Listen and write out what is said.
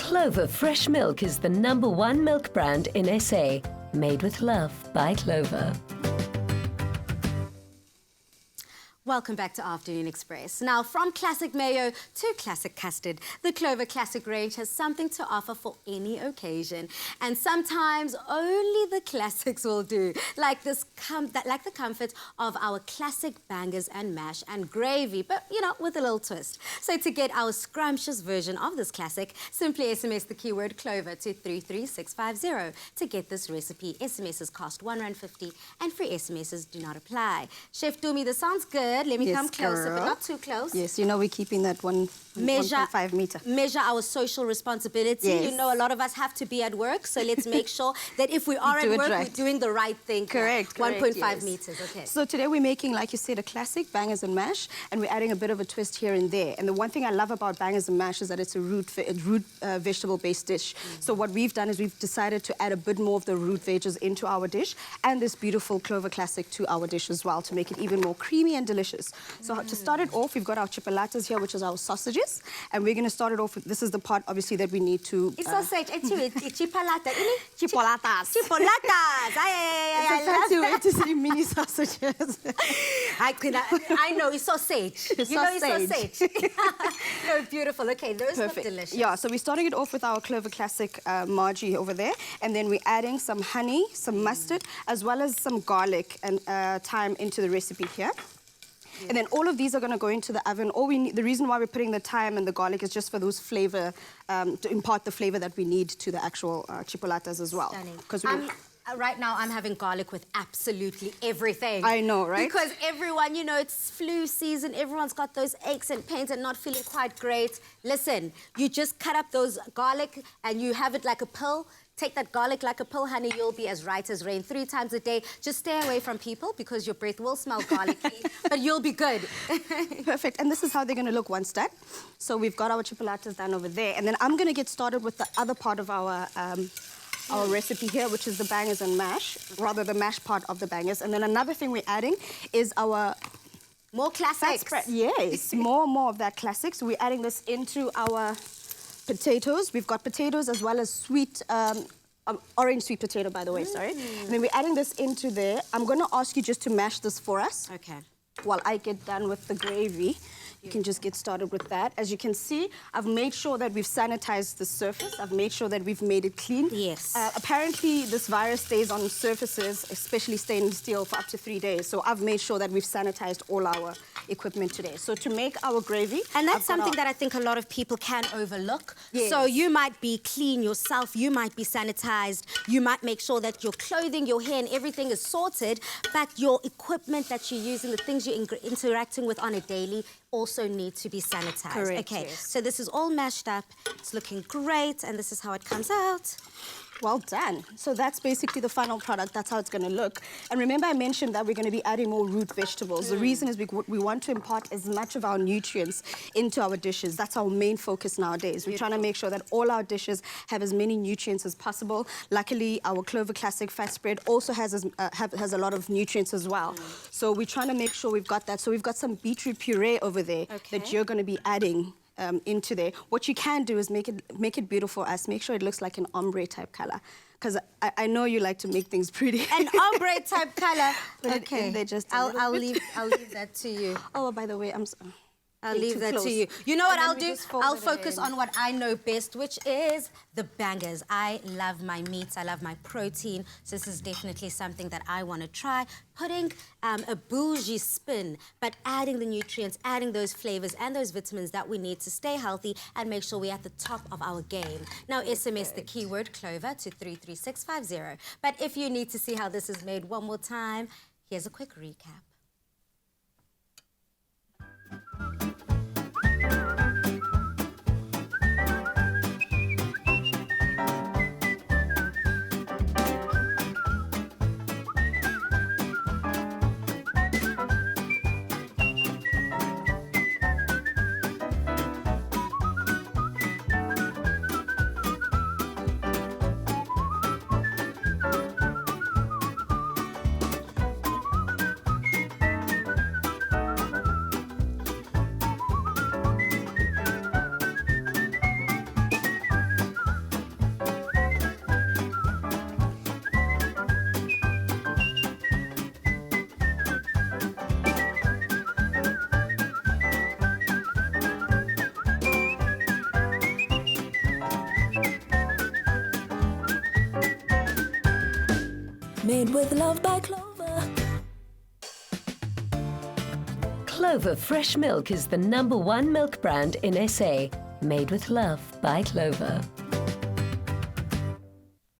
Clover Fresh Milk is the #1 milk brand in SA. Made with love by Clover. Welcome back to Afternoon Express. Now, from Classic Mayo to Classic Custard, the Clover Classic range has something to offer for any occasion. And sometimes only the classics will do, like the comfort of our classic bangers and mash and gravy, but, you know, with a little twist. So to get our scrumptious version of this classic, simply SMS the keyword Clover to 33650. To get this recipe, SMSs cost R1.50 and free SMSs do not apply. Chef Dumi, this sounds good. Let me come closer, but not too close. Yes, you know we're keeping that 1.5 meter. Measure our social responsibility. Yes. You know, a lot of us have to be at work, so let's make sure that if we are at work, we're doing the right thing. Correct. 1.5 meters, okay. So today we're making, like you said, a classic bangers and mash, and we're adding a bit of a twist here and there. And the one thing I love about bangers and mash is that it's a root vegetable-based dish. So what we've done is we've decided to add a bit more of the root veggies into our dish, and this beautiful Clover Classic to our dish as well, to make it even more creamy and delicious. So to start it off, we've got our chipolatas here, which is our sausages, and we're going to start it off with, this is the part, obviously, that we need to... It's sausage, it's chipolata. Chipolatas. Chipolatas. It's a fancy way to say mini sausages. I know, it's sausage. You know it's sausage. No, beautiful. Okay, those look delicious. Yeah, so we're starting it off with our Clover Classic Margie over there, and then we're adding some honey, some mustard, as well as some garlic and thyme into the recipe here. And then all of these are going to go into the oven. The reason why we're putting the thyme and the garlic is just for those flavor, to impart the flavor that we need to the actual chipolatas as well. Stunning. Right now, I'm having garlic with absolutely everything. I know, right? Because everyone, you know, it's flu season. Everyone's got those aches and pains and not feeling quite great. Listen, you just cut up those garlic and you have it like a pill. Take that garlic like a pill, honey, you'll be as right as rain 3 times a day. Just stay away from people because your breath will smell garlicky, but you'll be good. Perfect, and this is how they're going to look once done. So we've got our chipolatas done over there, and then I'm going to get started with the other part of our recipe here, which is the bangers and mash, rather the mash part of the bangers. And then another thing we're adding is our... More classics. Yes, more of that classic. So we're adding this into our... potatoes. We've got potatoes as well as sweet, orange sweet potato, by the way, sorry. And then we're adding this into there. I'm going to ask you just to mash this for us. Okay. While I get done with the gravy. You can just get started with that. As you can see, I've made sure that we've sanitized the surface. I've made sure that we've made it clean. Yes. Apparently, this virus stays on surfaces, especially stainless steel, for up to 3 days. So I've made sure that we've sanitized all our equipment today. So to make our gravy... And that's something that I think a lot of people can overlook. Yes. So you might be clean yourself, you might be sanitized, you might make sure that your clothing, your hair and everything is sorted, but your equipment that you're using, the things you're interacting with on a daily, also need to be sanitized. Correct, okay, yes. so this is all mashed up, it's looking great, and this is how it comes out. Well done. So that's basically the final product. That's how it's going to look. And remember I mentioned that we're going to be adding more root vegetables. The reason is we want to impart as much of our nutrients into our dishes. That's our main focus nowadays. We're trying to make sure that all our dishes have as many nutrients as possible. Luckily, our Clover Classic fat spread also has a lot of nutrients as well. So we're trying to make sure we've got that. So we've got some beetroot puree over there that you're going to be adding into there. What you can do is make it beautiful for us. Make sure it looks like an ombre type color, because I know you like to make things pretty. An ombre type color. Okay, they just I'll leave that to you. Oh, by the way, I'll leave that to you. You know what I'll do? I'll focus on what I know best, which is the bangers. I love my meats. I love my protein. So this is definitely something that I want to try. Putting a bougie spin, but adding the nutrients, adding those flavors and those vitamins that we need to stay healthy and make sure we're at the top of our game. Now, SMS the keyword Clover to 33650. But if you need to see how this is made one more time, here's a quick recap. Made with love by Clover. Clover Fresh Milk is the #1 milk brand in SA. Made with love by Clover.